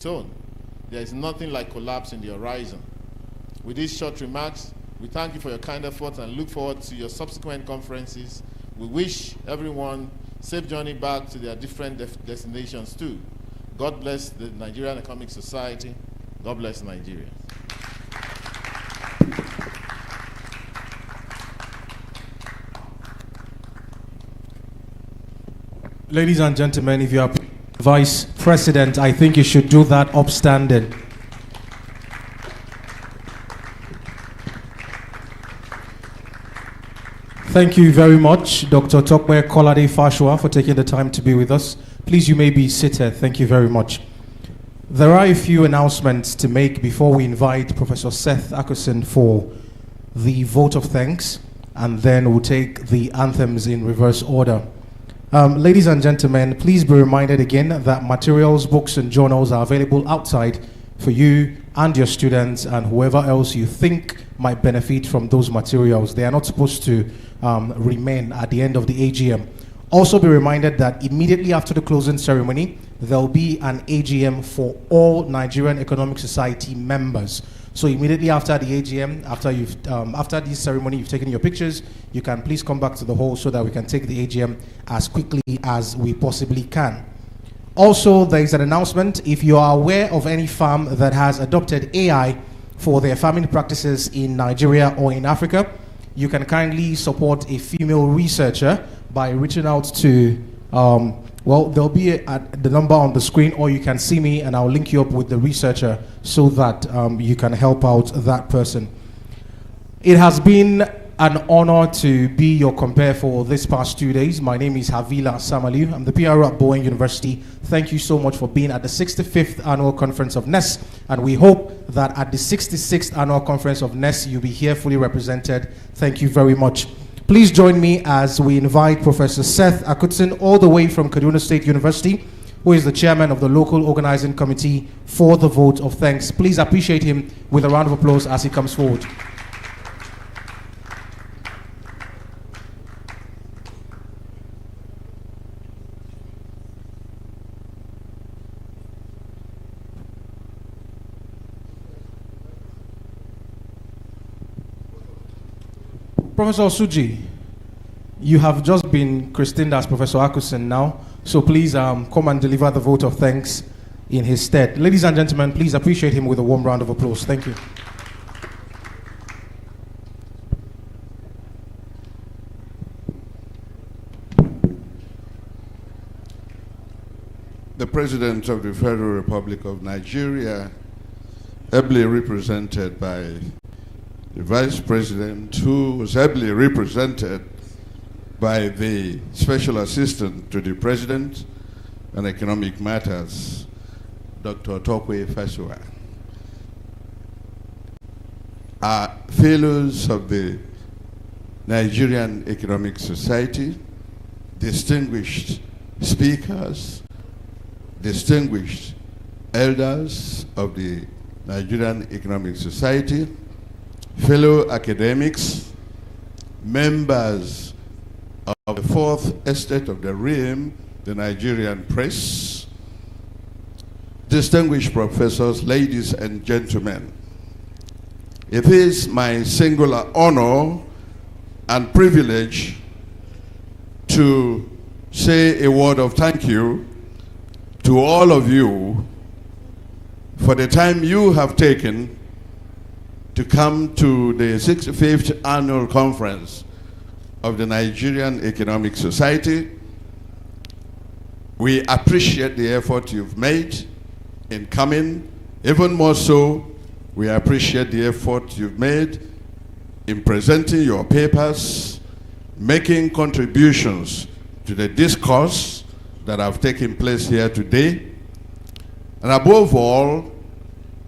tone. There is nothing like collapse in the horizon. With these short remarks, we thank you for your kind efforts and look forward to your subsequent conferences. We wish everyone safe journey back to their different destinations too. God bless the Nigerian Economic Society. God bless Nigeria. Ladies and gentlemen, if you are Vice President, I think you should do that upstanding. Thank you very much, Dr. Tokwe Kolade Fashua, for taking the time to be with us. Please, you may be seated. Thank you very much. There are a few announcements to make before we invite Professor Seth Acusin for the vote of thanks, and then we'll take the anthems in reverse order. Ladies and gentlemen, please be reminded again that materials, books, and journals are available outside for you and your students and whoever else you think might benefit from those materials. They are not supposed to remain at the end of the AGM. Also be reminded that immediately after the closing ceremony, there will be an AGM for all Nigerian Economic Society members. So immediately after the AGM, after this ceremony, you've taken your pictures, you can please come back to the hall so that we can take the AGM as quickly as we possibly can. Also, there is an announcement. If you are aware of any farm that has adopted AI for their farming practices in Nigeria or in Africa, you can kindly support a female researcher by reaching out to, there'll be the number on the screen, or you can see me and I'll link you up with the researcher so that you can help out that person. It has been an honor to be your compare for this past 2 days. My name is Havila Samaliu. I'm the PRO at Boeing University. Thank you so much for being at the 65th Annual Conference of Nes, and we hope that at the 66th Annual Conference of Nes, you'll be here fully represented. Thank you very much. Please join me as we invite Professor Seth Acusin, all the way from Kaduna State University, who is the chairman of the local organizing committee, for the vote of thanks. Please appreciate him with a round of applause as he comes forward. Professor Suji, you have just been christened as Professor Acusin now, so please come and deliver the vote of thanks in his stead. Ladies and gentlemen, please appreciate him with a warm round of applause. Thank you. The President of the Federal Republic of Nigeria, ably represented by the Vice President, who was ably represented by the Special Assistant to the President on Economic Matters, Dr. Tokwe Fashua, are fellows of the Nigerian Economic Society, distinguished speakers, distinguished elders of the Nigerian Economic Society, fellow academics, members of the fourth estate of the realm, the Nigerian press, distinguished professors, ladies and gentlemen. It is my singular honor and privilege to say a word of thank you to all of you for the time you have taken to come to the 65th Annual Conference of the Nigerian Economic Society. We appreciate the effort you've made in coming. Even more so, we appreciate the effort you've made in presenting your papers, making contributions to the discourse that have taken place here today, and above all,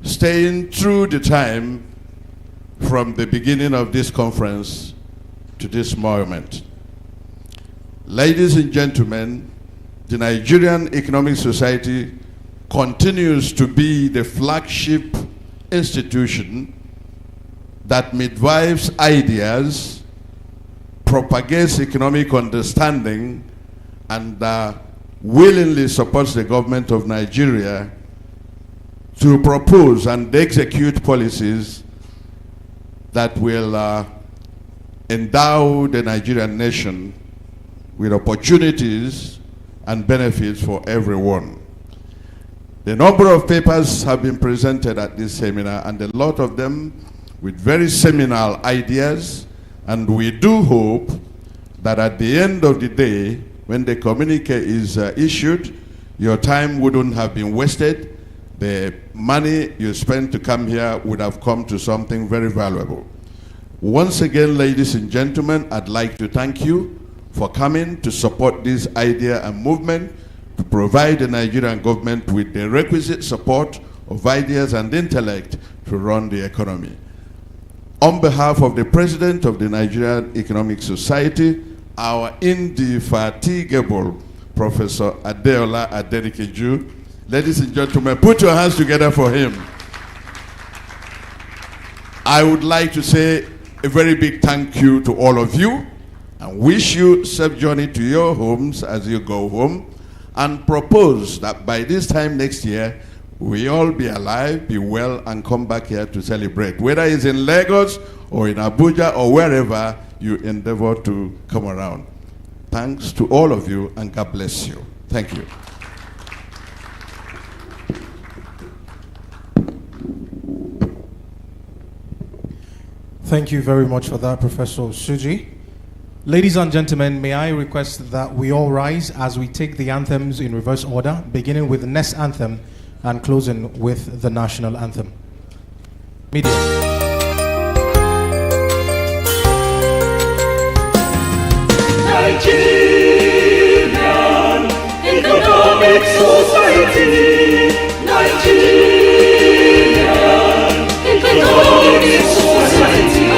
staying through the time from the beginning of this conference to this moment. Ladies and gentlemen, the Nigerian Economic Society continues to be the flagship institution that midwives ideas, propagates economic understanding, and willingly supports the government of Nigeria to propose and execute policies that will endow the Nigerian nation with opportunities and benefits for everyone. The number of papers have been presented at this seminar, and a lot of them with very seminal ideas, and we do hope that at the end of the day, when the communique is issued, your time wouldn't have been wasted. The money you spent to come here would have come to something very valuable. Once again, ladies and gentlemen, I'd like to thank you for coming to support this idea and movement, to provide the Nigerian government with the requisite support of ideas and intellect to run the economy. On behalf of the President of the Nigerian Economic Society, our indefatigable Professor Adeola Adenikeju, ladies and gentlemen, put your hands together for him. I would like to say a very big thank you to all of you and wish you safe journey to your homes as you go home, and propose that by this time next year, we all be alive, be well, and come back here to celebrate. Whether it's in Lagos or in Abuja or wherever you endeavor to come around. Thanks to all of you, and God bless you. Thank you. Thank you very much for that, Professor Suji. Ladies and gentlemen, may I request that we all rise as we take the anthems in reverse order, beginning with the Nes anthem and closing with the national anthem. Media. Nigerian Economic Society, Nigerian Economic Society,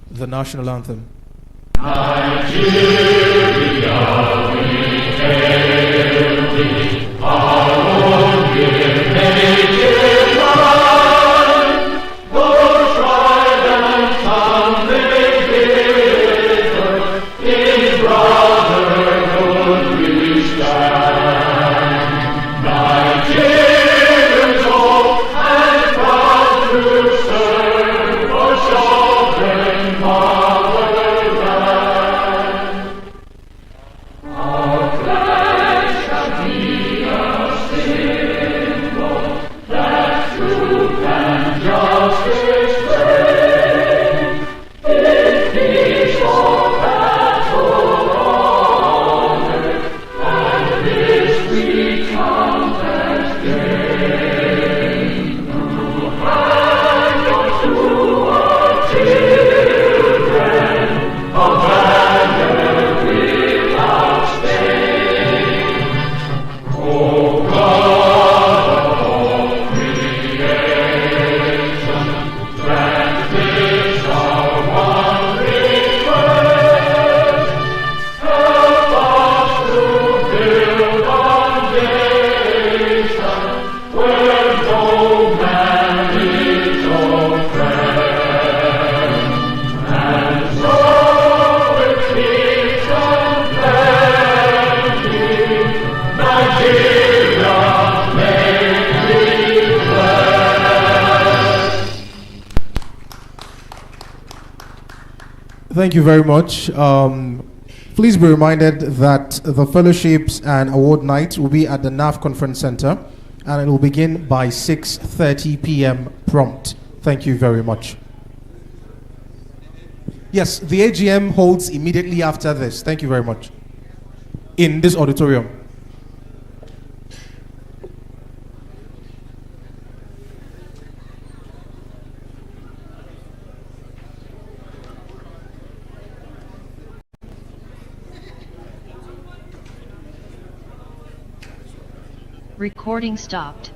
the national anthem. Nigeria, we hail thee, our own dear native land. Though tried and family bitter, in brotherhood we stand. Nigerians old and proud to serve our sovereign motherland. Thank you very much. Please be reminded that the fellowships and award night will be at the NAF Conference Center, and it will begin by 6:30 p.m. prompt. Thank you very much. Yes, the AGM holds immediately after this. Thank you very much. In this auditorium. Recording stopped.